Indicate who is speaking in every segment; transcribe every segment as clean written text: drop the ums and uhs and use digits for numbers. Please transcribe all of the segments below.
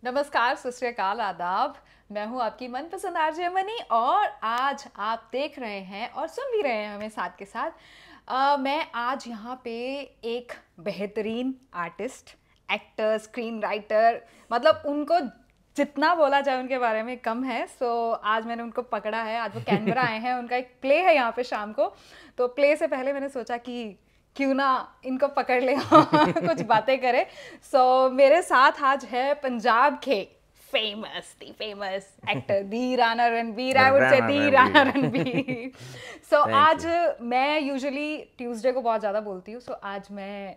Speaker 1: नमस्कार, सत श्री अकाल, आदाब। मैं हूं आपकी मनपसंद आरजे मनी और आज आप देख रहे हैं और सुन भी रहे हैं हमें साथ के साथ। मैं आज यहाँ पे एक बेहतरीन आर्टिस्ट, एक्टर, स्क्रीन राइटर, मतलब उनको जितना बोला जाए उनके बारे में कम है। सो आज मैंने उनको पकड़ा है। आज वो कैनबरा आए हैं, उनका एक प्ले है यहाँ पे शाम को। तो प्ले से पहले मैंने सोचा कि क्यों ना इनको पकड़ ले और कुछ बातें करें। मेरे साथ आज है पंजाब के famous actor the Rana Ranbir, I would say the Rana Ranbir.
Speaker 2: Thank
Speaker 1: आज
Speaker 2: यू।
Speaker 1: मैं यूजुअली ट्यूसडे को बहुत ज़्यादा बोलती हूँ। आज मैं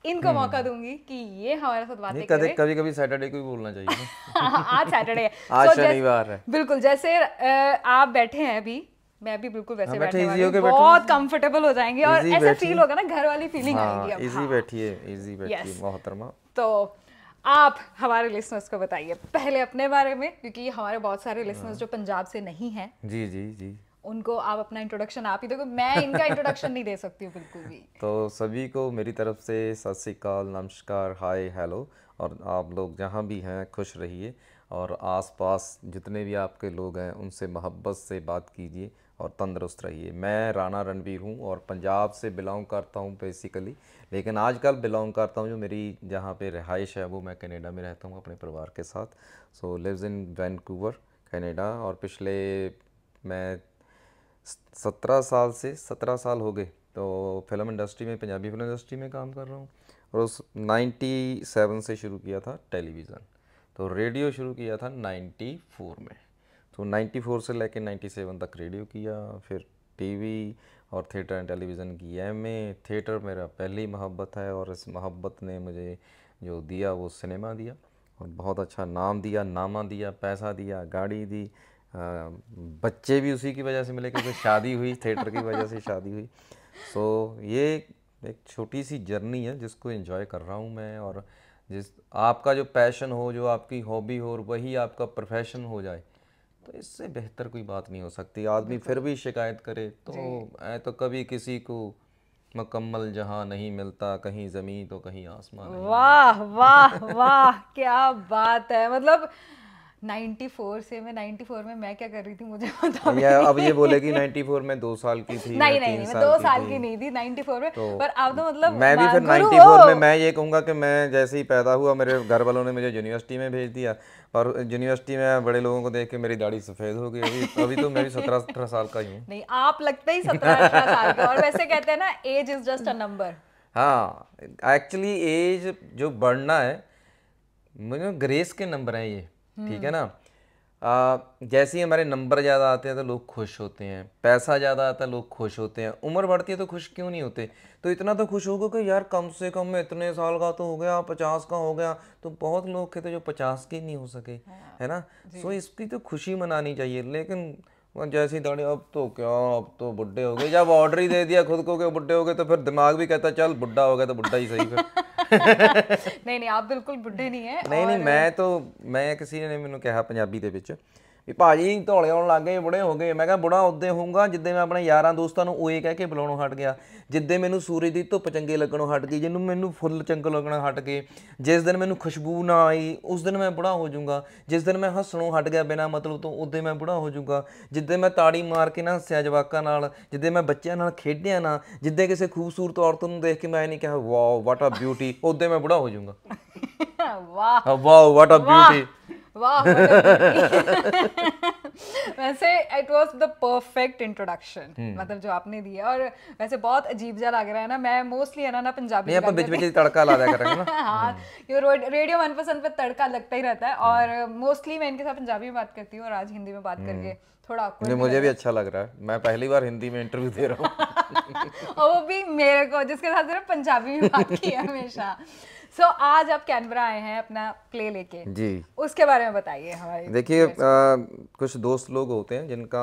Speaker 1: इनको मौका दूंगी कि ये हमारे साथ
Speaker 2: नहीं,
Speaker 1: बातें
Speaker 2: कभी
Speaker 1: करें।
Speaker 2: कभी कभी सैटरडे को भी बोलना चाहिए ना।
Speaker 1: आज सैटरडे है।
Speaker 2: आज
Speaker 1: सो
Speaker 2: शनिवार है।
Speaker 1: बिल्कुल जैसे आप बैठे हैं अभी, मैं भी बिल्कुल
Speaker 2: हाँ,
Speaker 1: वैसे
Speaker 2: बैठे
Speaker 1: बैठने
Speaker 2: इजी
Speaker 1: वाली हूँ।
Speaker 2: होके बैठो।
Speaker 1: बहुत कंफर्टेबल हो जाएंगे और
Speaker 2: इजी
Speaker 1: ऐसे फील
Speaker 2: बैठिए।
Speaker 1: होगा ना, घर वाली फीलिंग आएगी
Speaker 2: हाँ,
Speaker 1: अब।
Speaker 2: इजी
Speaker 1: हाँ,
Speaker 2: बैठिए, इजी बैठिए
Speaker 1: यस।
Speaker 2: मोहतरमा।
Speaker 1: तो आप हमारे लिसनर्स को बताइए पहले अपने बारे में, क्योंकि हमारे बहुत सारे लिसनर्स जो पंजाब से नहीं हैं,
Speaker 2: जी जी जी।
Speaker 1: उनको आप अपना इंट्रोडक्शन आप ही देखो, मैं इनका इंट्रोडक्शन नहीं दे सकती हूँ बिल्कुल भी।
Speaker 2: तो सभी को मेरी तरफ से सत श्री अकाल, नमस्कार, हाय, हेलो। और आप लोग जहाँ भी हैं खुश रहिए और आसपास जितने भी आपके लोग हैं उनसे मोहब्बत से बात कीजिए और तंदुरुस्त रहिए। मैं राणा रणबीर हूँ और पंजाब से बिलोंग करता हूँ बेसिकली, लेकिन आजकल बिलोंग करता हूँ, जो मेरी जहाँ पे रिहाइश है वो मैं कनाडा में रहता हूँ अपने परिवार के साथ। सो लिव्स इन वैंकूवर कनाडा। और पिछले मैं 17 साल हो गए तो फिल्म इंडस्ट्री में, पंजाबी फिल्म इंडस्ट्री में काम कर रहा हूँ। और उस 97 से शुरू किया था टेलीविज़न। तो रेडियो शुरू किया था 94 में। तो 94 से लेकर 97 तक रेडियो किया, फिर टीवी और थिएटर एंड टेलीविज़न की एमए। थिएटर मेरा पहली मोहब्बत है और इस मोहब्बत ने मुझे जो दिया वो सिनेमा दिया और बहुत अच्छा नाम दिया, नामा दिया, पैसा दिया, गाड़ी दी। बच्चे भी उसी की वजह से मिले क्योंकि शादी हुई, थिएटर की वजह से शादी हुई। सो ये एक छोटी सी जर्नी है जिसको एंजॉय कर रहा हूँ मैं। और जिस आपका जो पैशन हो, जो आपकी हॉबी हो और वही आपका प्रोफेशन हो जाए, तो इससे बेहतर कोई बात नहीं हो सकती। आदमी फिर
Speaker 1: बिल्कुल
Speaker 2: भी शिकायत करे तो
Speaker 1: जी।
Speaker 2: ऐ तो कभी किसी को मुकम्मल जहाँ नहीं मिलता, कहीं ज़मीन तो कहीं आसमां नहीं मिलता।
Speaker 1: वाह वाह वाह, क्या बात है। मतलब 94 से, मैं 94 में मैं क्या कर रही थी मुझे पता भी
Speaker 2: या अब
Speaker 1: नहीं।
Speaker 2: ये बोले कि 94 में 2 साल की थी, मैं
Speaker 1: नहीं नहीं
Speaker 2: तीन
Speaker 1: नहीं, मैं
Speaker 2: साल
Speaker 1: दो
Speaker 2: की
Speaker 1: साल
Speaker 2: थी।
Speaker 1: की नहीं थी 94 में।
Speaker 2: तो
Speaker 1: पर आप तो मतलब
Speaker 2: मैं भी फिर
Speaker 1: गुरु
Speaker 2: 94 में,
Speaker 1: हो।
Speaker 2: मैं ये कहूँगा कि मैं जैसे ही पैदा हुआ मेरे घर वालों ने मुझे यूनिवर्सिटी में भेज दिया। और यूनिवर्सिटी में बड़े लोगों को देख के मेरी दाढ़ी सफ़ेद हो गई। अभी अभी तो मैं भी 17-18 साल का ही हूँ।
Speaker 1: नहीं, आप लगते ही 17-18 साल के। और वैसे कहते हैं ना, age is just a number.
Speaker 2: हाँ, एक्चुअली एज जो बढ़ना है, मुझे ग्रेस के नंबर हैं ये, ठीक है ना। जैसे ही हमारे नंबर ज़्यादा आते हैं तो लोग खुश होते हैं, पैसा ज़्यादा आता है लोग खुश होते हैं, उम्र बढ़ती है तो खुश क्यों नहीं होते। तो इतना तो खुश होगा कि यार कम से कम मैं इतने साल का तो हो गया, 50 का हो गया। तो बहुत लोग थे तो जो 50 के नहीं हो सके,
Speaker 1: हाँ
Speaker 2: है ना।
Speaker 1: जी।
Speaker 2: सो इसकी तो खुशी मनानी चाहिए। लेकिन वो जैसी दाढ़ी, अब तो क्या, अब तो बुढ़े हो गए। जब ऑर्डर ही दे दिया खुद को कि बुढ़े हो गए तो फिर दिमाग भी कहता चल बुढ़ा हो गया तो बुढ़ा ही सही फिर।
Speaker 1: नहीं नहीं, आप बिल्कुल बुढ़े नहीं हैं।
Speaker 2: नहीं नहीं,
Speaker 1: और
Speaker 2: मैं किसी ने ਮੈਨੂੰ ਕਿਹਾ ਪੰਜਾਬੀ ਦੇ ਵਿੱਚ ਵੀ ਭਾਜੀ ਧੌਲੇ ਆਉਣ ਲੱਗ ਗਏ, ਬੁੜੇ ਹੋ ਗਏ। ਮੈਂ ਕਿਹਾ ਬੁੜਾ ਉਦੋਂ ਹੋਊਗਾ ਜਿੱਦੇ ਮੈਂ ਆਪਣੇ ਯਾਰਾਂ ਦੋਸਤਾਂ ਨੂੰ ਓਏ ਕਹਿ ਕੇ ਬੁਲਾਉਣੋਂ ਹਟ ਗਿਆ, ਜਿੱਦੇ ਮੈਨੂੰ ਸੂਰਜ ਦੀ ਧੁੱਪ ਚੰਗੇ ਲੱਗਣੋਂ ਹਟ ਗਈ, ਜਿਹਨੂੰ ਮੈਨੂੰ ਫੁੱਲ ਚੰਗੇ ਲੱਗਣੋਂ ਹਟ ਗਏ, ਜਿਸ ਦਿਨ ਮੈਨੂੰ ਖੁਸ਼ਬੂ ਨਾ ਆਈ ਉਸ ਦਿਨ ਮੈਂ ਬੁੜਾ ਹੋ ਜਾਊਂਗਾ, ਜਿਸ ਦਿਨ ਮੈਂ ਹੱਸਣੋਂ ਹਟ ਗਿਆ ਬਿਨਾਂ ਮਤਲਬ ਤੋਂ ਉਦੋਂ ਮੈਂ ਬੁੜਾ ਹੋ ਜਾਊਂਗਾ, ਜਿੱਦੇ ਮੈਂ ਤਾੜੀ ਮਾਰ ਕੇ ਨਾ ਹੱਸਿਆ ਜਵਾਕਾਂ ਨਾਲ, ਜਿੱਦੇ ਮੈਂ ਬੱਚਿਆਂ ਨਾਲ ਖੇਡਿਆ ਨਾ, ਜਿੱਦੇ ਕਿਸੇ ਖੂਬਸੂਰਤ ਔਰਤ ਨੂੰ ਦੇਖ ਕੇ ਮੈਂ ਨਹੀਂ ਕਿਹਾ ਵਾਓ ਵਾਟ ਆ ਬਿਊਟੀ, ਉਦੋਂ मैं बुढ़ा हो जाऊंगा।
Speaker 1: वाह
Speaker 2: वाओ व्हाट अ
Speaker 1: वाह
Speaker 2: ब्यूटी।
Speaker 1: वाह, what a beauty। वैसे it was the perfect introduction, मतलब जो आपने दिया। और वैसे बहुत अजीब सा लग रहा है ना, मैं मोस्टली है ना पंजाबी
Speaker 2: नहीं, आप
Speaker 1: बिलोंग
Speaker 2: बीच
Speaker 1: करती
Speaker 2: बीच तड़का ला दिया करेंगे ना।
Speaker 1: हाँ, ये रेडियो मनपसंद पे तड़का लगता ही रहता है। और मोस्टली मैं इनके साथ पंजाबी में बात करती हूँ और आज हिंदी में बात करके थोड़ा
Speaker 2: नहीं,
Speaker 1: awkward भी लग
Speaker 2: मुझे भी
Speaker 1: रहा
Speaker 2: अच्छा लग रहा है, मैं पहली बार हिंदी में इंटरव्यू दे रहा हूँ।
Speaker 1: है। और वो भी मेरे को, जिसके साथ सिर्फ पंजाबी में बात की है हमेशा। आज आप कैनबरा आए हैं अपना प्ले लेके,
Speaker 2: जी,
Speaker 1: उसके बारे में बताइए हमारे
Speaker 2: देखिए,
Speaker 1: viewers को।
Speaker 2: कुछ दोस्त लोग होते हैं जिनका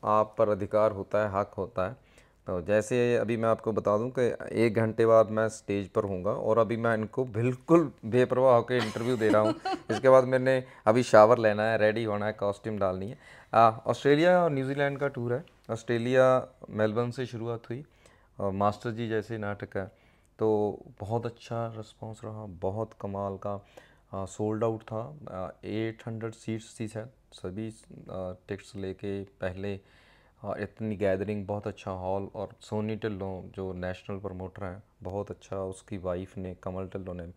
Speaker 2: आप पर अधिकार होता है, हक होता है। तो जैसे अभी मैं आपको बता दूं कि 1 घंटे बाद मैं स्टेज पर हूँगा और अभी मैं इनको बिल्कुल बेपरवाह होकर इंटरव्यू दे रहा हूँ। इसके बाद मैंने अभी शावर लेना है, रेडी होना है, कॉस्ट्यूम डालनी है। ऑस्ट्रेलिया और न्यूजीलैंड का टूर है। ऑस्ट्रेलिया मेलबर्न से शुरुआत हुई और मास्टर जी जैसे नाटक है, तो बहुत अच्छा रिस्पांस रहा, बहुत कमाल का। सोल्ड आउट था। 800 सीट्स थी शायद, सभी टिकट्स लेके पहले। इतनी गैदरिंग, बहुत अच्छा हॉल, और सोनी टिल्लो जो नेशनल प्रमोटर हैं, बहुत अच्छा, उसकी वाइफ ने, कमल टिल्लो ने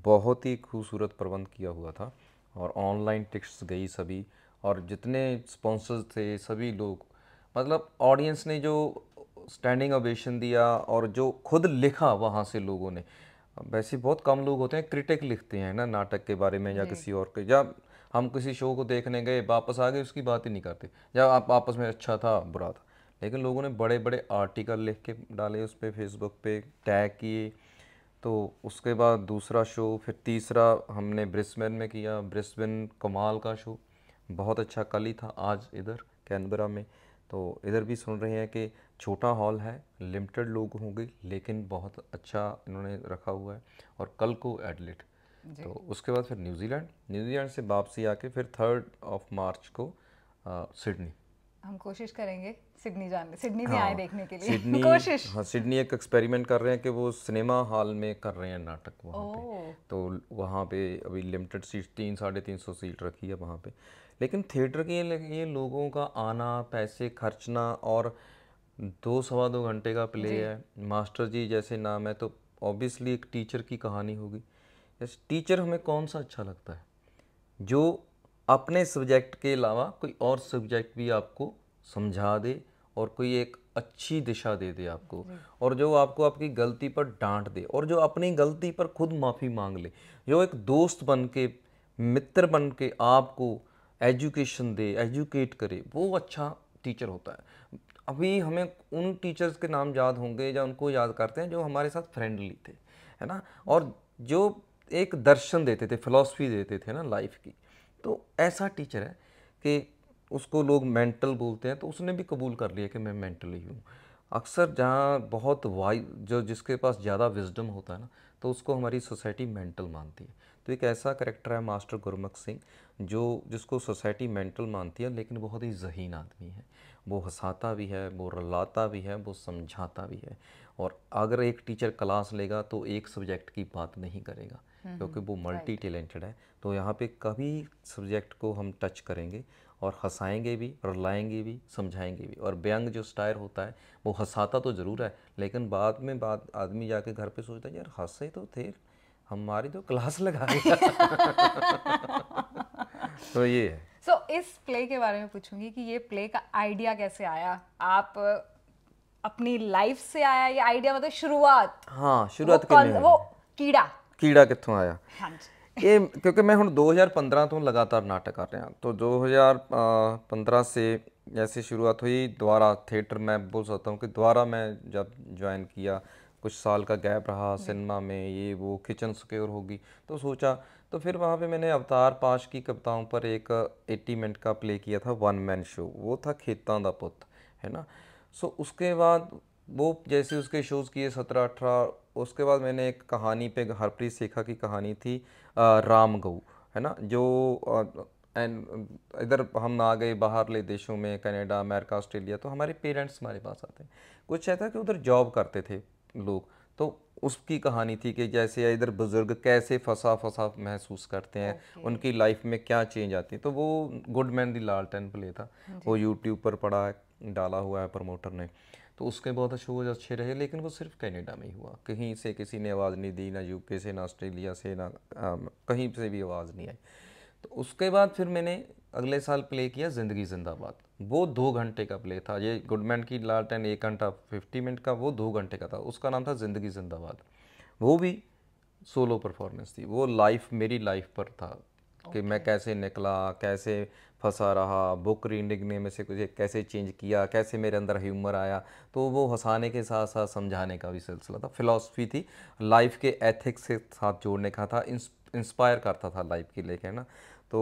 Speaker 2: बहुत ही खूबसूरत प्रबंध किया हुआ था। और ऑनलाइन टिकट्स गई सभी, और जितने स्पॉन्सर्स थे सभी लोग, मतलब ऑडियंस ने जो स्टैंडिंग ओवेशन दिया, और जो खुद लिखा वहाँ से लोगों ने। वैसे बहुत कम लोग होते हैं क्रिटिक लिखते हैं ना नाटक के बारे में, या
Speaker 1: जी।
Speaker 2: किसी और के, या हम किसी शो को देखने गए वापस आ गए उसकी बात ही नहीं करते, या आप आपस में अच्छा था बुरा था। लेकिन लोगों ने बड़े बड़े आर्टिकल लिख के डाले उस पर, फेसबुक पे टैग किए। तो उसके बाद दूसरा शो, फिर तीसरा हमने ब्रिस्बेन में किया। ब्रिस्बेन कमाल का शो, बहुत अच्छा। कल ही था, आज इधर कैनबरा में। तो इधर भी सुन रहे हैं कि छोटा हॉल है, लिमिटेड लोग होंगे, लेकिन बहुत अच्छा इन्होंने रखा हुआ है। और कल को एडलेट।
Speaker 1: जी।
Speaker 2: तो उसके बाद फिर न्यूजीलैंड, न्यूजीलैंड से वापसी आके फिर 3 मार्च को सिडनी।
Speaker 1: हम कोशिश करेंगे सिडनी भी आए
Speaker 2: हाँ
Speaker 1: देखने के लिए।
Speaker 2: सिडनी।
Speaker 1: कोशिश।
Speaker 2: हाँ सिडनी एक एक्सपेरिमेंट कर रहे हैं कि वो सिनेमा हॉल में कर रहे हैं नाटक वहाँ पे।
Speaker 1: ओह।
Speaker 2: तो वहाँ पे अभी लिमिटेड सीट, 300-350 सीट रखी है वहाँ पे। लेकिन थिएटर के लिए लोगों का आना, पैसे खर्चना, और 2 सवा 2 घंटे का प्ले
Speaker 1: जी।
Speaker 2: है, मास्टर जी जैसे नाम है, तो ऑब्वियसली एक टीचर की कहानी होगी। जैसे टीचर हमें कौन सा अच्छा लगता है, जो अपने सब्जेक्ट के अलावा कोई और सब्जेक्ट भी आपको समझा दे, और कोई एक अच्छी दिशा दे दे आपको,
Speaker 1: जी।
Speaker 2: और जो आपको आपकी गलती पर डांट दे, और जो अपनी गलती पर खुद माफ़ी मांग ले, जो एक दोस्त बन के, मित्र बन के आपको एजुकेशन दे, एजुकेट करे, वो अच्छा टीचर होता है। अभी हमें उन टीचर्स के नाम याद होंगे, या उनको याद करते हैं जो हमारे साथ फ्रेंडली थे, है ना, और जो एक दर्शन देते थे, फिलॉसफी देते थे ना लाइफ की। तो ऐसा टीचर है कि उसको लोग मेंटल बोलते हैं, तो उसने भी कबूल कर लिया कि मैं मेंटली हूँ। अक्सर जहाँ बहुत वाई जो जिसके पास ज़्यादा विजडम होता है ना, तो उसको हमारी सोसाइटी मेंटल मानती है। तो एक ऐसा करेक्टर है मास्टर गुरमुख सिंह, जो जिसको सोसाइटी मेंटल मानती है, लेकिन बहुत ही ज़हीन आदमी है। वो हंसाता भी है, वो रुलाता भी है, वो समझाता भी है। और अगर एक टीचर क्लास लेगा तो एक सब्जेक्ट की बात नहीं करेगा, क्योंकि वो मल्टी
Speaker 1: राइट।
Speaker 2: टैलेंटेड है। तो यहाँ पे कभी सब्जेक्ट को हम टच करेंगे, और हंसाएंगे भी, रुलाएंगे भी, समझाएंगे भी। और व्यंग जो स्टायर होता है, वो हंसाता तो ज़रूर है, लेकिन बाद में बात आदमी जाके घर पे सोचता है, यार हंसे तो थे, हमारी तो क्लास लगा गया। तो ये है।
Speaker 1: सो इस प्ले के बारे में पूछूंगी कि ये प्ले का आइडिया कैसे आया? आप अपनी लाइफ से आया ये आइडिया, मतलब शुरुआत?
Speaker 2: हाँ
Speaker 1: वो
Speaker 2: शुरुआत
Speaker 1: कौन,
Speaker 2: किमें हुई,
Speaker 1: वो कीड़ा?
Speaker 2: कीड़ा कित्थों आया।
Speaker 1: हाँ जी।
Speaker 2: ये क्योंकि मैं हूँ 2015 तो लगातार नाटक कर रहा, तो 2015 से जैसे शुरुआत हुई, दोबारा थिएटर, मैं बोल सकता हूँ कि दोबारा मैं जब ज्वाइन किया, कुछ साल का गैप रहा
Speaker 1: जी।
Speaker 2: सिनेमा में, ये वो किचन सिक्योर होगी, तो सोचा, तो फिर वहाँ पे मैंने अवतार पाश की कविताओं पर एक 80 मिनट का प्ले किया था, 1 मैन शो, वो था खेतां दा पुत, है ना। सो उसके बाद वो जैसे उसके शोज़ किए 17-18, उसके बाद मैंने एक कहानी पे, हरप्रीत सेखा की कहानी थी, राम गऊ, है ना, जो एंड इधर हम आ गए बाहरले देशों में, कनाडा, अमेरिका, ऑस्ट्रेलिया, तो हमारे पेरेंट्स हमारे पास आते हैं। कुछ ऐसा कि उधर जॉब करते थे लोग, तो उसकी कहानी थी कि जैसे इधर बुज़ुर्ग कैसे फंसा फंसा महसूस करते हैं,
Speaker 1: ओके।
Speaker 2: उनकी लाइफ में क्या चेंज आती है। तो वो गुड मैन दी लालटेन प्ले था, वो
Speaker 1: जी।
Speaker 2: यूट्यूब पर पड़ा है, डाला हुआ है प्रमोटर ने। तो उसके बहुत शोज अच्छे रहे, लेकिन वो सिर्फ कनाडा में ही हुआ, कहीं से किसी ने आवाज़ नहीं दी, ना यूके से, ना ऑस्ट्रेलिया से, ना कहीं से भी आवाज़ नहीं आई। तो उसके बाद फिर मैंने अगले साल प्ले किया ज़िंदगी जिंदाबाद। वो 2 घंटे का प्ले था, ये गुडमैन की लालटेन 1 घंटा 50 मिनट का, वो 2 घंटे का था, उसका नाम था ज़िंदगी जिंदाबाद। वो भी सोलो परफॉर्मेंस थी, वो लाइफ मेरी लाइफ पर था, कि मैं
Speaker 1: ओके।
Speaker 2: कैसे निकला, कैसे फंसा रहा, बुक रीडिंग ने में से कुछ कैसे चेंज किया, कैसे मेरे अंदर ह्यूमर आया। तो वो हंसाने के साथ साथ समझाने का भी सिलसिला था, फिलॉसफी थी, लाइफ के एथिक्स के साथ जोड़ने का था, इंस्पायर करता था लाइफ के लेके, है ना। तो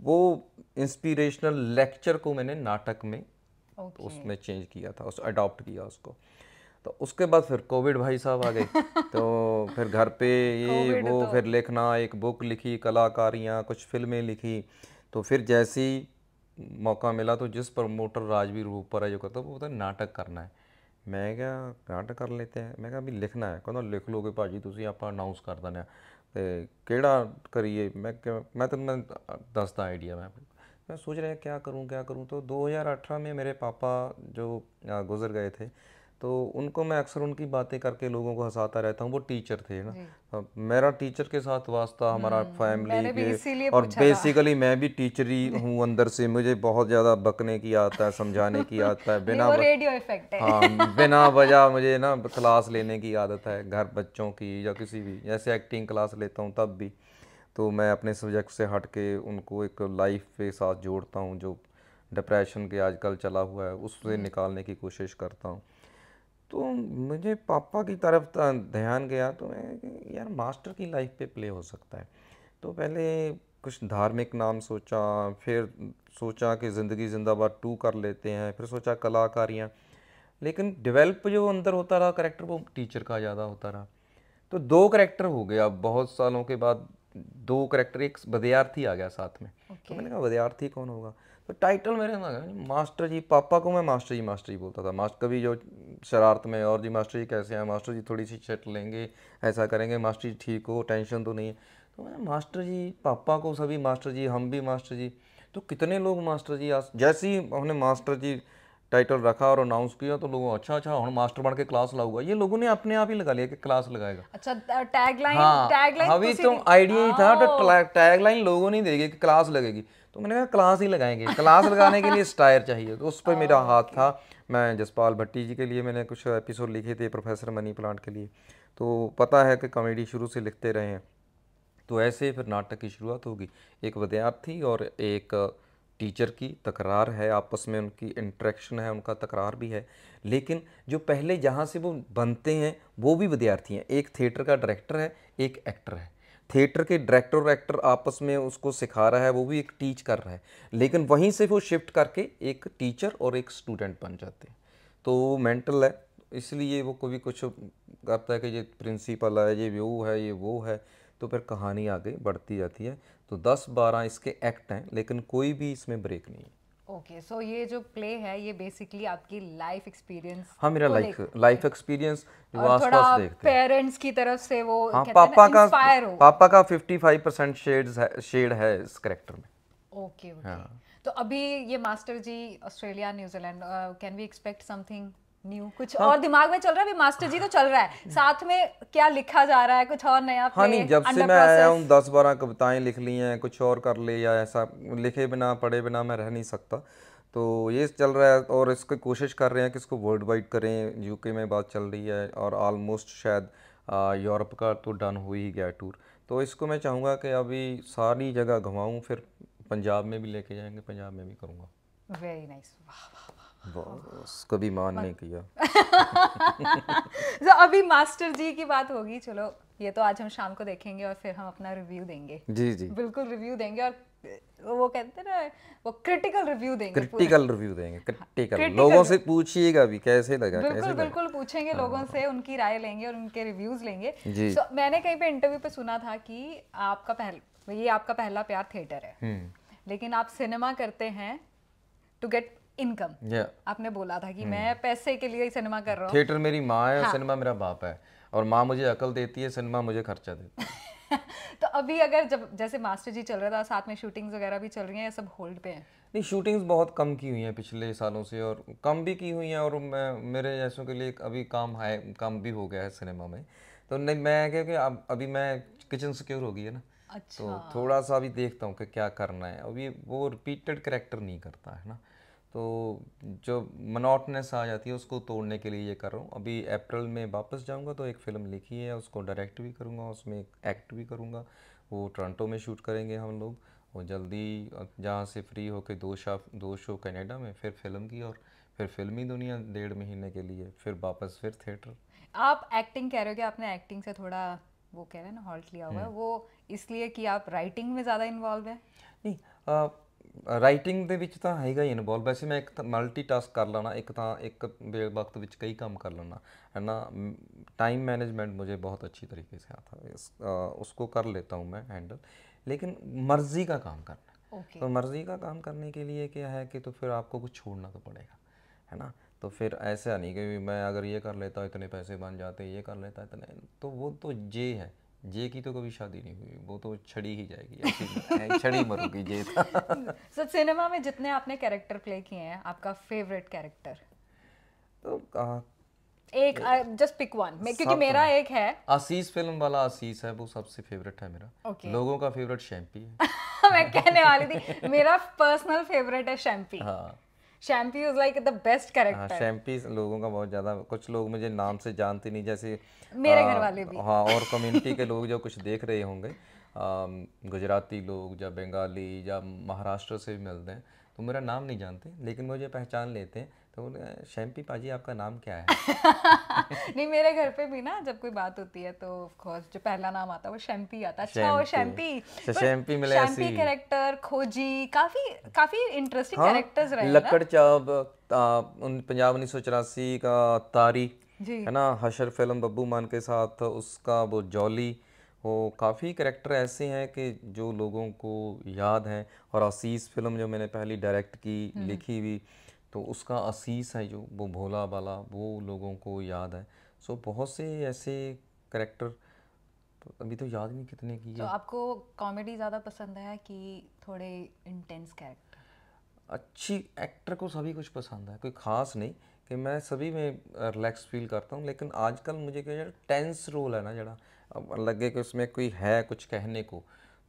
Speaker 2: वो इंस्पिरेशनल लेक्चर को मैंने नाटक में
Speaker 1: ओके।
Speaker 2: उसमें चेंज किया था, उस अडॉप्ट किया उसको। तो उसके बाद फिर कोविड भाई साहब आ गए, तो फिर घर पे ये
Speaker 1: कोविड
Speaker 2: वो,
Speaker 1: तो।
Speaker 2: फिर लिखना, एक बुक लिखी, कलाकारियाँ, कुछ फिल्में लिखी। तो फिर जैसे ही मौका मिला, तो जिस प्रमोटर राजवीर ऊपर है जो करता, वो बोलता है नाटक करना है, मैं क्या नाटक कर लेते हैं। मैं कहा भी लिखना है। कहना लिख लोगे भाजी ਤੁਸੀਂ ਆਪਾਂ ਅਨਾਉਂਸ ਕਰ ਦਿੰਦੇ ਆ ਤੇ ਕਿਹੜਾ ਕਰੀਏ। मैं तो मैं दसता आइडिया। मैं सोच रहा क्या करूँ। तो 2018 में मेरे पापा जो गुजर गए थे, तो उनको मैं अक्सर उनकी बातें करके लोगों को हंसाता रहता हूँ। वो टीचर थे ना।
Speaker 1: जी।
Speaker 2: मेरा टीचर के साथ वास्ता, हमारा फैमिली
Speaker 1: मैंने भी
Speaker 2: के,
Speaker 1: इसीलिए
Speaker 2: और
Speaker 1: पूछा था।
Speaker 2: बेसिकली मैं भी टीचर ही हूँ अंदर से। मुझे बहुत ज़्यादा बकने की आदत है, समझाने की आदत है,
Speaker 1: नहीं, वो रेडियो इफेक्ट है।
Speaker 2: हाँ, बिना वजह मुझे ना क्लास लेने की आदत है, घर बच्चों की या किसी भी, जैसे एक्टिंग क्लास लेता हूँ तब भी। तो मैं अपने सब्जेक्ट से हट के उनको एक लाइफ के साथ जोड़ता हूँ, जो डिप्रेशन के आजकल चला हुआ है उससे निकालने की कोशिश करता हूँ। तो मुझे पापा की तरफ ध्यान गया, तो मैं कि यार मास्टर की लाइफ पे प्ले हो सकता है। तो पहले कुछ धार्मिक नाम सोचा, फिर सोचा कि ज़िंदगी जिंदाबाद 2 कर लेते हैं, फिर सोचा कलाकारियाँ। लेकिन डेवलप जो अंदर होता रहा करेक्टर, वो टीचर का ज़्यादा होता रहा। तो 2 करेक्टर हो गया। अब बहुत सालों के बाद 2 करेक्टर, एक विद्यार्थी आ गया साथ में। तो
Speaker 1: ओके।
Speaker 2: मैंने कहा विद्यार्थी कौन होगा। तो टाइटल मेरे में लगा मास्टर जी। पापा को मैं मास्टर जी बोलता था। मास्टर कभी जो शरारत में, और जी मास्टर जी कैसे हैं, मास्टर जी थोड़ी सी चट लेंगे, ऐसा करेंगे, मास्टर जी ठीक हो, टेंशन तो नहीं है। तो मैं मास्टर जी, पापा को सभी मास्टर जी, हम भी मास्टर जी। तो कितने लोग मास्टर जी जैसे ही हमने मास्टर जी टाइटल रखा और अनाउंस किया, तो लोगों अच्छा अच्छा हम मास्टर बन के क्लास लाऊंगा। ये लोगों ने अपने आप ही लगा लिया कि क्लास लगाएगा।
Speaker 1: अच्छा, टैगलाइन
Speaker 2: हाँ,
Speaker 1: टैगलाइन
Speaker 2: अभी
Speaker 1: ਤੁਸੀਂ
Speaker 2: तो
Speaker 1: ਦੀ
Speaker 2: आइडिया ही था, तो
Speaker 1: आओ।
Speaker 2: टैगलाइन लोगों ने देगी कि क्लास लगेगी। तो मैंने कहा क्लास ही लगाएंगे। क्लास लगाने के लिए स्टायर चाहिए, तो उस पर मेरा हाथ
Speaker 1: ओके।
Speaker 2: था। मैं जसपाल भट्टी जी के लिए मैंने कुछ एपिसोड लिखे थे, प्रोफेसर मनी प्लांट के लिए। तो पता है कि कॉमेडी शुरू से लिखते रहे हैं। तो ऐसे फिर नाटक की शुरुआत होगी। एक विद्यार्थी और एक टीचर की तकरार है, आपस में उनकी इंटरेक्शन है, उनका तकरार भी है। लेकिन जो पहले जहाँ से वो बनते हैं वो भी विद्यार्थी हैं। एक थिएटर का डायरेक्टर है, एक एक्टर है। थिएटर के डायरेक्टर और एक्टर आपस में उसको सिखा रहा है, वो भी एक टीच कर रहा है। लेकिन वहीं से वो शिफ्ट करके एक टीचर और एक स्टूडेंट बन जाते हैं। तो वो मेंटल है, इसलिए वो कभी कुछ करता है कि ये प्रिंसिपल है, ये वो है, ये वो है। तो फिर कहानी आगे बढ़ती जाती है। तो 10-12 इसके एक्ट हैं, लेकिन कोई भी इसमें ब्रेक नहीं है।
Speaker 1: ओके, सो ये जो प्ले है ये बेसिकली आपकी लाइफ एक्सपीरियंस
Speaker 2: हाँ, मेरा
Speaker 1: को
Speaker 2: लाइफ
Speaker 1: लेकर है।
Speaker 2: लाइफ एक्सपीरियंस जो
Speaker 1: और
Speaker 2: आसपास
Speaker 1: थोड़ा
Speaker 2: देखते हैं।
Speaker 1: पेरेंट्स की तरफ से वो
Speaker 2: हाँ,
Speaker 1: कहते हैं ना इंस्पायर हो।
Speaker 2: पापा का 55% शेड है इस करेक्टर में।
Speaker 1: Okay okay.
Speaker 2: हाँ।
Speaker 1: तो अभी ये master ji Australia New Zealand, can we expect something new, कुछ
Speaker 2: हाँ।
Speaker 1: और दिमाग में चल रहा है? अभी मास्टर जी तो चल रहा है, साथ में क्या लिखा जा रहा है, कुछ और नया
Speaker 2: हाँ,
Speaker 1: प्ले
Speaker 2: नहीं, जब से
Speaker 1: अंडर
Speaker 2: मैं आया हूँ
Speaker 1: प्रोसेस?
Speaker 2: 10-12 कविताएं लिख ली हैं, कुछ और कर ले, या ऐसा लिखे बिना पढ़े बिना मैं रह नहीं सकता। तो ये चल रहा है, और इसकी कोशिश कर रहे हैं कि इसको वर्ल्ड वाइड करें। यूके में बात चल रही है, और ऑलमोस्ट शायद यूरोप का तो डन हो ही गया टूर। तो इसको मैं चाहूँगा कि अभी सारी जगह घुमाऊँ, फिर पंजाब में भी लेके जाएंगे, पंजाब में भी करूँगा।
Speaker 1: Very nice.
Speaker 2: बस कभी मान नहीं किया।
Speaker 1: तो अभी मास्टर जी की बात होगी, चलो ये तो आज हम शाम को देखेंगे और फिर हम अपना रिव्यू देंगे।
Speaker 2: जी जी,
Speaker 1: बिल्कुल रिव्यू देंगे, और वो कहते हैं ना, वो क्रिटिकल रिव्यू देंगे पूरा।
Speaker 2: क्रिटिकल रिव्यू देंगे, क्रिटिकल। लोगों
Speaker 1: क्रिटिकल,
Speaker 2: से पूछिएगा भी कैसे लगा,
Speaker 1: बिल्कुल
Speaker 2: कैसे लगा।
Speaker 1: बिल्कुल पूछेंगे लोगों से, उनकी राय लेंगे और उनके रिव्यूज लेंगे।
Speaker 2: जी।
Speaker 1: सो मैंने कहीं पे इंटरव्यू पे सुना था कि आपका पहला प्यार थिएटर है, लेकिन आप सिनेमा करते हैं टू गेट इनकम।
Speaker 2: या
Speaker 1: आपने बोला था कि मैं पैसे के लिए ही सिनेमा कर रहा हूँ।
Speaker 2: थिएटर मेरी माँ है और
Speaker 1: हाँ।
Speaker 2: सिनेमा मेरा बाप है। और माँ मुझे अकल देती है, सिनेमा मुझे खर्चा देती है।
Speaker 1: तो अभी अगर जब जैसे मास्टर जी चल रहा था, साथ में शूटिंग्स वगैरह भी चल रही हैं, ये सब होल्ड पे हैं?
Speaker 2: नहीं, शूटिंग्स बहुत कम की हुई हैं पिछले सालों से, और कम भी की हुई हैं, और मैं मेरे जैसों के लिए अभी काम है, कम भी हो गया है सिनेमा में। तो नहीं, मैं क्या कि अब अभी मैं किचन सिक्योर हो गई है ना।
Speaker 1: अच्छा।
Speaker 2: तो थोड़ा सा अभी देखता हूँ कि क्या करना है। अभी वो रिपीटेड कैरेक्टर नहीं करता है ना। तो जो मोनोटनेस आ जाती है उसको तोड़ने के लिए ये कर रहा हूँ। अभी अप्रैल में वापस जाऊँगा, तो एक फ़िल्म लिखी है, उसको डायरेक्ट भी करूँगा, उसमें एक्ट भी करूँगा। वो टोरंटो में शूट करेंगे हम लोग। और जल्दी जहाँ से फ्री होके 2 शो कनाडा में, फिर फिल्म की, और फिर फिल्मी दुनिया 1.5 महीने के लिए, फिर वापस फिर थिएटर।
Speaker 1: आप एक्टिंग कह रहे हो कि आपने एक्टिंग से थोड़ा वो कह रहे हैं ना हॉल्ट लिया हुआ है, वो इसलिए कि आप राइटिंग में ज़्यादा इन्वॉल्व है?
Speaker 2: नहीं, ਰਾਈਟਿੰਗ ਦੇ ਵਿੱਚ ਤਾਂ ਹੈਗਾ ਹੀ ਇਨਵੋਲਵ। ਵੈਸੇ ਮੈਂ ਇੱਕ ਤਾਂ ਮਲਟੀਟਾਸਕ ਕਰ ਲੈਣਾ, ਇੱਕ ਤਾਂ ਇੱਕ वक्त ਵਿੱਚ कई काम कर लेना है ना। टाइम मैनेजमेंट मुझे बहुत अच्छी तरीके से आता है, उसको कर लेता हूँ मैं हैंडल। लेकिन मर्ज़ी का काम करना है।
Speaker 1: ओके।
Speaker 2: तो मर्ज़ी का काम करने के लिए क्या है कि तो फिर आपको कुछ छोड़ना तो पड़ेगा, है ना। तो फिर ऐसा नहीं कि मैं अगर ये कर लेता इतने पैसे बन जाते, ये कर लेता इतने, तो वो तो जे है। जे की तो कभी शादी नहीं हुई, वो तो छड़ी ही जाएगी, ऐसी छड़ी मरूंगी जे था।
Speaker 1: सो सिनेमा में जितने आपने कैरेक्टर प्ले किए हैं, आपका फेवरेट कैरेक्टर
Speaker 2: तो
Speaker 1: एक, जस्ट पिक वन, क्योंकि
Speaker 2: सब
Speaker 1: मेरा एक है।
Speaker 2: आशीष फिल्म वाला आशीष है, वो सबसे फेवरेट है मेरा।
Speaker 1: ओके।
Speaker 2: लोगों का फेवरेट शैम्पी है।
Speaker 1: मैं कहने वाली थी, मेरा पर्सनल फेवरेट है शैम्पी।
Speaker 2: हाँ
Speaker 1: शैम्पी इज लाइक द बेस्ट
Speaker 2: हाँ,
Speaker 1: कैरेक्टर।
Speaker 2: शैम्पी लोगों का बहुत ज़्यादा, कुछ लोग मुझे नाम से जानते नहीं, जैसे
Speaker 1: मेरे घर वाले भी।
Speaker 2: हाँ, और कम्युनिटी के लोग जो कुछ देख रहे होंगे, गुजराती लोग या बंगाली या महाराष्ट्र से भी मिलते हैं, तो मेरा नाम नहीं जानते लेकिन मुझे पहचान लेते हैं, तो बोले, शैम्पी पाजी आपका नाम क्या है?
Speaker 1: नहीं, मेरे घर पे भी ना जब कोई बात होती है तो ऑफ कोर्स जो पहला नाम आता है वो शैम्पी आता है। अच्छा, वो शैम्पी।
Speaker 2: शैम्पी मिले
Speaker 1: शैम्पी
Speaker 2: ऐसी।
Speaker 1: कैरेक्टर, खोजी, काफी काफी इंटरेस्टिंग
Speaker 2: हाँ,
Speaker 1: कैरेक्टर्स रहे हैं ना।
Speaker 2: लक्कड़ चाप, पंजाब 1984 का तारी,
Speaker 1: जी।
Speaker 2: है ना, हशर फिल्म बब्बू मान के साथ उसका वो जॉली, वो काफ़ी कैरेक्टर ऐसे हैं कि जो लोगों को याद हैं। और आशीष फिल्म जो मैंने पहली डायरेक्ट की, लिखी हुई, तो उसका आशीष है जो वो भोला वाला, वो लोगों को याद है। सो बहुत से ऐसे कैरेक्टर, तो अभी तो याद नहीं कितने
Speaker 1: तो
Speaker 2: किए।
Speaker 1: आपको कॉमेडी ज्यादा पसंद है कि थोड़े इंटेंस कैरेक्टर?
Speaker 2: अच्छी एक्टर को सभी कुछ पसंद है, कोई ख़ास नहीं कि मैं सभी में रिलैक्स फील करता हूँ, लेकिन आजकल मुझे क्या यार टेंस रोल है ना जरा, अब लगे कि उसमें कोई है कुछ कहने को,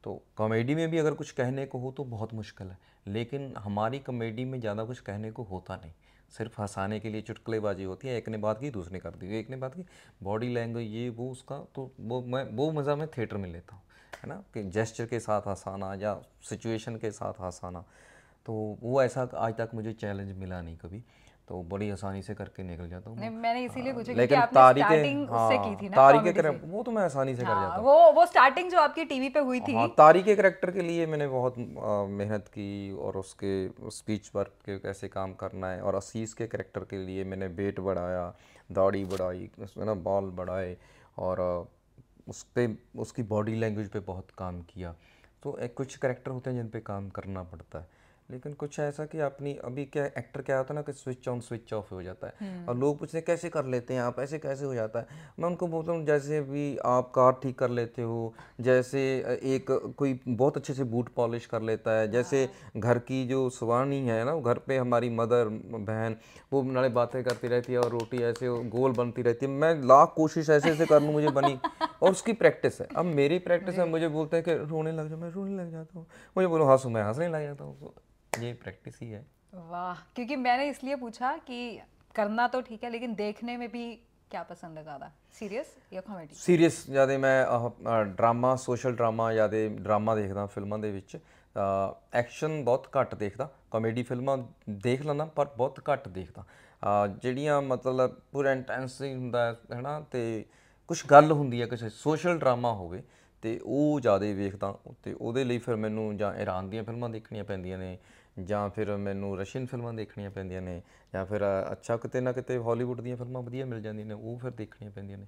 Speaker 2: तो कॉमेडी में भी अगर कुछ कहने को हो तो बहुत मुश्किल है, लेकिन हमारी कॉमेडी में ज़्यादा कुछ कहने को होता नहीं, सिर्फ हंसाने के लिए चुटकुलेबाजी होती है, एक ने बात की दूसरे कर दी, एक ने बात की, बॉडी लैंग्वेज ये वो उसका, तो वो मज़ा मैं थिएटर में लेता हूँ, है ना, कि जेस्चर के साथ हंसाना या सिचुएशन के साथ हंसाना। तो वो ऐसा आज तक मुझे चैलेंज मिला नहीं कभी, तो बड़ी आसानी से करके निकल जाता हूँ
Speaker 1: नहीं,
Speaker 2: मैं।
Speaker 1: मैंने इसीलिए पूछा क्योंकि
Speaker 2: लेकिन
Speaker 1: आपने
Speaker 2: तारीखें,
Speaker 1: स्टार्टिंग उससे की
Speaker 2: हाँ
Speaker 1: थी ना,
Speaker 2: तारीखें
Speaker 1: कॉमेडी
Speaker 2: करें
Speaker 1: से।
Speaker 2: वो तो मैं आसानी से कर
Speaker 1: हाँ,
Speaker 2: जाता हूँ।
Speaker 1: वो स्टार्टिंग जो आपकी टीवी पे हुई थी।
Speaker 2: हाँ, तारीखें करेक्टर के लिए मैंने बहुत मेहनत की, और उसके स्पीच वर्क के कैसे काम करना है, और आशीष के करेक्टर के लिए मैंने वेट बढ़ाया, दाढ़ी बढ़ाई, उसमें ना बाल बढ़ाए, और उस पे उसकी बॉडी लैंग्वेज पे बहुत काम किया। तो कुछ करेक्टर होते हैं जिन पे काम करना पड़ता है, लेकिन कुछ ऐसा कि अपनी अभी क्या एक्टर क्या होता है ना कि स्विच ऑन स्विच ऑफ हो जाता है, और लोग पूछते हैं कैसे कर लेते हैं आप, ऐसे कैसे हो जाता है। मैं उनको बोलता हूँ जैसे भी आप कार ठीक कर लेते हो, जैसे एक कोई बहुत अच्छे से बूट पॉलिश कर लेता है, जैसे घर की जो सुवानी है ना, घर पे हमारी मदर बहन वो नाले बातें करती रहती है और रोटी ऐसे गोल बनती रहती है, मैं लाख कोशिश ऐसे ऐसे कर लूँ मुझे बनी, और उसकी प्रैक्टिस है। अब मेरी प्रैक्टिस है, मुझे बोलते हैं कि रोने लग जाओ, मैं रोने लग जाता हूँ, मुझे बोलो हंसो, मैं हंसने लग जाता हूँ, तो ये प्रैक्टिस ही है।
Speaker 1: वाह, क्योंकि मैंने इसलिए पूछा कि करना तो ठीक है लेकिन देखने में भी क्या पसंद है ज्यादा, सीरियस या कॉमेडी?
Speaker 2: सीरीਅस ज़्यादा मैं ड्रामा, सोशल ड्रामा ज़्यादा ड्रामा देखदा फिल्मां दे विच, एक्शन बहुत घੱਟ देखदा, कॉमेडी फिल्मां देख ਲੈਂਦਾ ਪਰ ਬਹੁਤ ਘੱਟ ਦੇਖਦਾ। ਜਿਹੜੀਆਂ ਮਤਲਬ ਪੂਰਾ ਇੰਟੈਂਸ ਹੀ ਹੁੰਦਾ ਹੈ ਨਾ, ਤੇ ਕੁਝ ਗੱਲ ਹੁੰਦੀ ਹੈ, ਕਿਸੇ ਸੋਸ਼ਲ ਡਰਾਮਾ ਹੋਵੇ ਤੇ ਉਹ ਜ਼ਿਆਦਾ ਵੇਖਦਾ, ਤੇ ਉਹਦੇ ਲਈ ਫਿਰ ਮੈਨੂੰ ਜਾਂ ਈਰਾਨ ਦੀਆਂ ਫਿਲਮਾਂ ਦੇਖਣੀਆਂ ਪੈਂਦੀਆਂ ਨੇ, ਜਾਂ ਫਿਰ ਮੈਨੂੰ ਰਸ਼ੀਅਨ ਫਿਲਮਾਂ ਦੇਖਣੀਆਂ ਪੈਂਦੀਆਂ ਨੇ, ਜਾਂ ਫਿਰ ਅੱਛਾ ਕਿਤੇ ਨਾ ਕਿਤੇ ਹਾਲੀਵੁੱਡ ਦੀਆਂ ਫਿਲਮਾਂ ਵਧੀਆ ਮਿਲ ਜਾਂਦੀਆਂ ਨੇ, ਉਹ ਫਿਰ ਦੇਖਣੀਆਂ ਪੈਂਦੀਆਂ ਨੇ।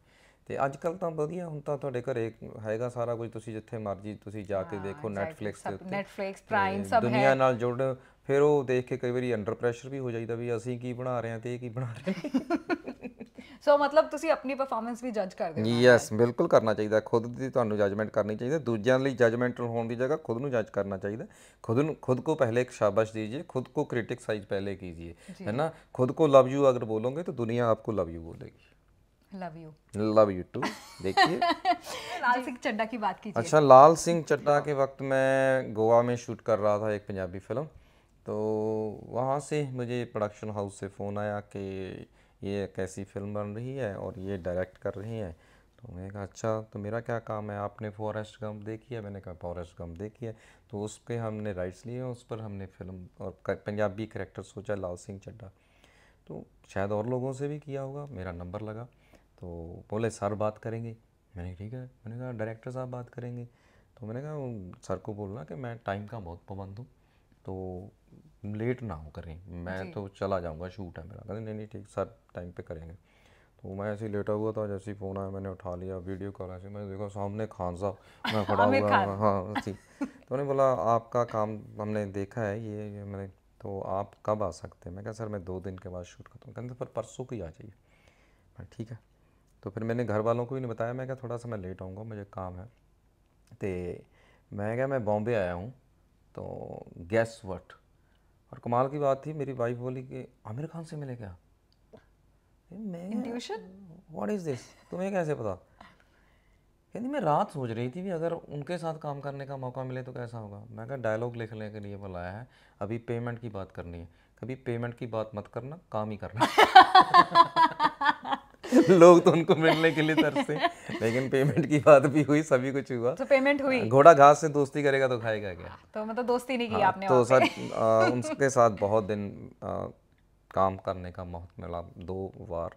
Speaker 2: ਤੇ ਅੱਜ ਕੱਲ ਤਾਂ ਵਧੀਆ, ਹੁਣ ਤਾਂ ਤੁਹਾਡੇ ਘਰੇ ਹੈਗਾ ਸਾਰਾ ਕੁਝ, ਤੁਸੀਂ ਜਿੱਥੇ ਮਰਜ਼ੀ ਤੁਸੀਂ ਜਾ ਕੇ ਦੇਖੋ
Speaker 1: एग्जैक्टली,
Speaker 2: ਨੈਟਫਲਿਕਸ ਦੇ
Speaker 1: सब
Speaker 2: ਉੱਤੇ,
Speaker 1: नेटफ्लिक्स प्राइम
Speaker 2: ਤੇ
Speaker 1: सब है।
Speaker 2: ਦੁਨੀਆ ਨਾਲ ਜੁੜ, ਫਿਰ ਉਹ ਦੇਖ ਕੇ ਕਈ ਵਾਰੀ ਅੰਡਰ ਪ੍ਰੈਸ਼ਰ ਵੀ ਹੋ ਜਾਈਦਾ ਵੀ ਅਸੀਂ ਕੀ ਬਣਾ ਰਹੇ ਹਾਂ ਤੇ ਇਹ ਕੀ ਬਣਾ ਰਹੇ ਨੇ।
Speaker 1: ਸੋ ਮਤਲਬ ਤੁਸੀਂ ਆਪਣੀ ਪਰਫਾਰਮੈਂਸ ਵੀ ਜੱਜ ਕਰਦੇ ਹੋ ਨਾਲ ਨਾਲ।
Speaker 2: ਯੈਸ, ਬਿਲਕੁਲ ਕਰਨਾ ਚਾਹੀਦਾ, ਖੁਦ ਦੀ ਤੁਹਾਨੂੰ ਜਜਮੈਂਟ ਕਰਨੀ ਚਾਹੀਦੀ, ਦੂਜਿਆਂ ਲਈ ਜਜਮੈਂਟਲ ਹੋਣ ਦੀ ਜਗ੍ਹਾ खुद ਨੂੰ जज करना चाहिए, खुद को पहले एक शाबाश दीजिए, खुद को क्रिटिसाइज पहले कीजिए, है ना, खुद को लव यू अगर बोलोगे तो दुनिया आपको लव यू बोलेगी।
Speaker 1: Love you.
Speaker 2: Love you too. देखिए
Speaker 1: लाल सिंह चड्ढा की बात कीजिए।
Speaker 2: अच्छा, लाल सिंह चड्ढा के वक्त मैं गोवा में शूट कर रहा था एक पंजाबी फ़िल्म, तो वहाँ से मुझे प्रोडक्शन हाउस से फ़ोन आया कि ये एक ऐसी फ़िल्म बन रही है और ये डायरेक्ट कर रही हैं। तो मैंने कहा अच्छा, तो मेरा क्या काम है, आपने फॉरेस्ट गंप देखी है? मैंने कहा फॉरेस्ट गंप देखी है। तो उस पर हमने राइट्स लिए, उस पर हमने फ़िल्म और पंजाबी करेक्टर सोचा लाल सिंह चड्ढा। तो शायद और लोगों से भी किया होगा, मेरा नंबर लगा, तो बोले सर बात करेंगे। मैंने ठीक है, मैंने कहा डायरेक्टर साहब बात करेंगे। तो मैंने कहा सर को बोलना कि मैं टाइम का बहुत पाबंद हूँ, तो लेट ना हो करें, मैं तो चला जाऊँगा, शूट है मेरा। कहते नहीं नहीं ठीक सर, टाइम पे करेंगे। तो मैं ऐसे ही लेटा हुआ था, जैसे ही फ़ोन आया मैंने उठा लिया, वीडियो कॉल ऐसे, मैंने देखा सामने खान साहब, मैं खड़ा
Speaker 1: आमिर
Speaker 2: हुआ,
Speaker 1: खान।
Speaker 2: हाँ जी। तो उन्होंने बोला आपका काम हमने देखा है, ये मैंने तो आप कब आ सकते हैं? मैं कहा सर मैं 2 दिन के बाद शूट करता हूँ। कहते पर परसों को ही आ जाइए। मैं ठीक है। तो फिर मैंने घर वालों को भी नहीं बताया, मैं कहा थोड़ा सा मैं लेट आऊँगा, मुझे काम है। तो मैं क्या, मैं बॉम्बे आया हूँ, तो गेस व्हाट। और कमाल की बात थी, मेरी वाइफ बोली कि आमिर खान से मिले क्या? मैं
Speaker 1: इंट्यूशन।
Speaker 2: व्हाट इज़ दिस, तुम्हें कैसे पता? कहती मैं रात सोच रही थी भी अगर उनके साथ काम करने का मौका मिले तो कैसा होगा। मैं कहा डायलॉग लिखने के लिए बुलाया है, अभी पेमेंट की बात करनी है। कभी पेमेंट की बात मत करना, काम ही करना। लोग तो उनको मिलने के लिए तरसे, लेकिन पेमेंट की बात भी हुई, सभी कुछ हुआ।
Speaker 1: तो पेमेंट हुई।
Speaker 2: घोड़ा घास से दोस्ती करेगा तो खाएगा क्या?
Speaker 1: तो मतलब दोस्ती नहीं की
Speaker 2: हाँ,
Speaker 1: आपने
Speaker 2: तो
Speaker 1: वहाँ
Speaker 2: सर
Speaker 1: पे।
Speaker 2: उनके साथ बहुत दिन काम करने का मौका मिला, 2 बार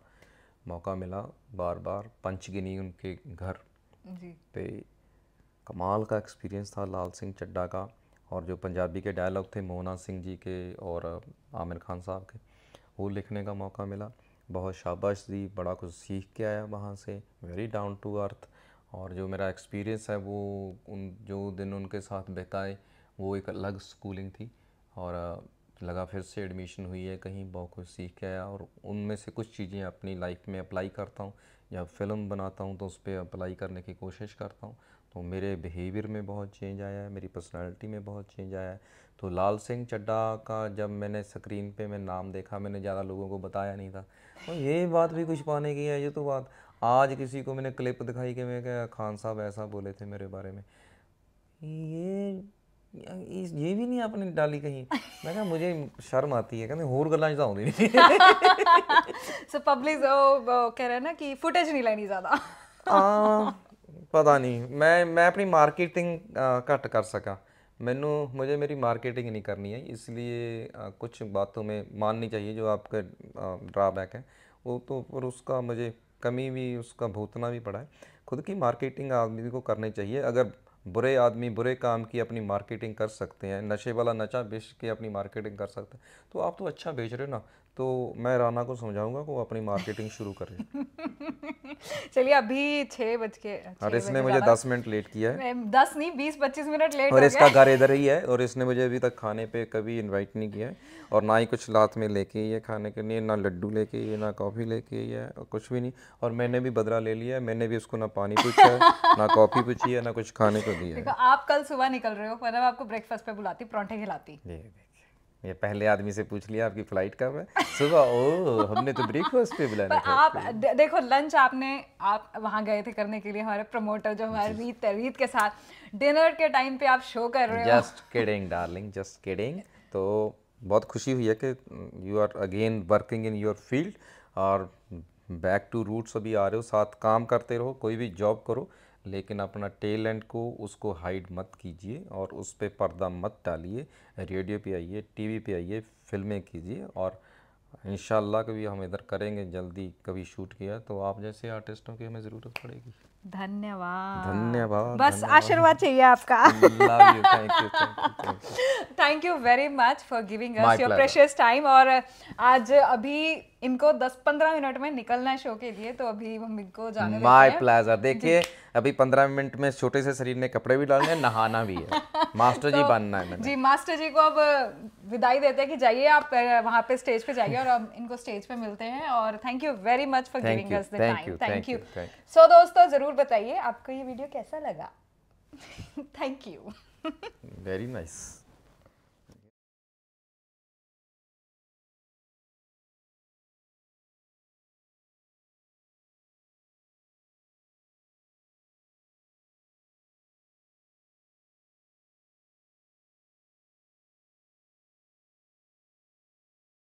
Speaker 2: मौका मिला, बार बार पंचगिनी उनके घर
Speaker 1: जी।
Speaker 2: पे। कमाल का एक्सपीरियंस था लाल सिंह चड्ढा का। और जो पंजाबी के डायलॉग थे मोना सिंह जी के और आमिर खान साहब के, वो लिखने का मौका मिला। बहुत शाबाश दी, बड़ा कुछ सीख के आया वहाँ से, वेरी डाउन टू अर्थ। और जो मेरा एक्सपीरियंस है वो उन जो दिन उनके साथ बिताए वो एक अलग स्कूलिंग थी। और लगा फिर से एडमिशन हुई है कहीं, बहुत कुछ सीख के आया और उनमें से कुछ चीज़ें अपनी लाइफ में अप्लाई करता हूँ। या फिल्म बनाता हूँ तो उस पर अप्लाई करने की कोशिश करता हूँ। तो मेरे बिहेवियर में बहुत चेंज आया है, मेरी पर्सनालिटी में बहुत चेंज आया है। तो लाल सिंह चड्ढा का जब मैंने स्क्रीन पे मैं नाम देखा, मैंने ज़्यादा लोगों को बताया नहीं था, और ये बात भी कुछ पाने की है। ये तो बात आज किसी को मैंने क्लिप दिखाई कि मैं क्या खान साहब ऐसा बोले थे मेरे बारे में, ये भी नहीं आपने डाली कहीं। मैं कहा मुझे शर्म आती है, कहते होर गल्लां च आउंदी नहीं।
Speaker 1: सो पब्लिक कह रहे हैं ना कि फुटेज नहीं लेनी ज़्यादा।
Speaker 2: पता नहीं, मैं अपनी मार्केटिंग घट कर सका। मुझे मेरी मार्केटिंग नहीं करनी है, इसलिए कुछ बातों में माननी चाहिए जो आपका ड्रॉबैक है वो तो, और उसका मुझे कमी भी उसका भुगतना भी पड़ा है। खुद की मार्केटिंग आदमी को करनी चाहिए। अगर बुरे आदमी बुरे काम की अपनी मार्केटिंग कर सकते हैं, नशे वाला नशा बेच के अपनी मार्केटिंग कर सकते हैं, तो आप तो अच्छा बेच रहे हो ना। तो मैं राना को समझाऊंगा कि वो अपनी मार्केटिंग शुरू करे।
Speaker 1: चलिए अभी 6 बज के
Speaker 2: और
Speaker 1: 6
Speaker 2: इसने
Speaker 1: बजे
Speaker 2: मुझे
Speaker 1: ज़्यादा
Speaker 2: 10 मिनट लेट किया है,
Speaker 1: 10 नहीं 20-25 मिनट लेट
Speaker 2: और
Speaker 1: हो
Speaker 2: इसका
Speaker 1: गया।
Speaker 2: घर इधर ही है, और इसने मुझे अभी तक खाने पे कभी इनवाइट नहीं किया है, और ना ही कुछ लात में लेके ही है खाने के लिए, ना लड्डू लेके ही है, ना कॉफ़ी लेके ही है, और कुछ भी नहीं। और मैंने भी बदला ले लिया है, मैंने भी उसको ना पानी पूछा है, ना कॉफ़ी पूछी है, ना कुछ खाने को दिया
Speaker 1: देखो
Speaker 2: है।
Speaker 1: आप कल सुबह निकल रहे हो, वरना मैं आपको ब्रेकफास्ट पे बुलाती, परांठे खिलाती।
Speaker 2: ये देखिए, ये पहले आदमी से पूछ लिया आपकी फ़्लाइट कब है, सुबह ओ हमने तो ब्रेकफास्ट पे
Speaker 1: पर
Speaker 2: बुलाना था
Speaker 1: आप
Speaker 2: आपको।
Speaker 1: देखो लंच आप वहाँ गए थे करने के लिए, हमारे प्रमोटर जो हमारे रीत है, रीत के साथ डिनर के टाइम पे आप शो कर रहे हो।
Speaker 2: Just kidding darling, just kidding. तो बहुत खुशी हुई है कि you are again working in your field, और बैक टू रूट्स अभी आ रहे हो। साथ काम करते रहो, कोई भी जॉब करो, लेकिन अपना टैलेंट को उसको हाइड मत कीजिए और उस पर पर्दा मत डालिए। रेडियो पे आइए, टीवी पे आइए, फिल्में कीजिए, और इंशाल्लाह कभी हम इधर करेंगे जल्दी, कभी शूट किया तो आप जैसे आर्टिस्टों की हमें ज़रूरत पड़ेगी।
Speaker 1: धन्यवाद।
Speaker 2: धन्यवाद,
Speaker 1: बस
Speaker 2: धन्यवाद।
Speaker 1: आशीर्वाद चाहिए आपका।
Speaker 2: Love you, thank you, thank you, thank you.
Speaker 1: Thank you very much for giving
Speaker 2: my
Speaker 1: us your
Speaker 2: pleasure.
Speaker 1: Precious time. और आज अभी इनको 10-15 मिनट में निकलना है शो के लिए, तो अभी हम इनको जाने देते
Speaker 2: माय
Speaker 1: हैं।
Speaker 2: प्लेजर। देखिए अभी 15 मिनट में छोटे से शरीर में कपड़े भी डालने हैं, नहाना भी है, मास्टर जी
Speaker 1: तो
Speaker 2: बनना है मैंने।
Speaker 1: जी मास्टर जी को अब विदाई देते हैं कि जाइए आप वहाँ पे स्टेज पे जाइए, और अब इनको स्टेज पे मिलते हैं। और thank you very much for
Speaker 2: thank
Speaker 1: giving
Speaker 2: you,
Speaker 1: us the
Speaker 2: thank
Speaker 1: time.
Speaker 2: You,
Speaker 1: thank
Speaker 2: thank
Speaker 1: you.
Speaker 2: You, thank
Speaker 1: so दोस्तों ज़रूर बताइए आपको ये वीडियो कैसा लगा। Thank you.
Speaker 2: You. Very nice.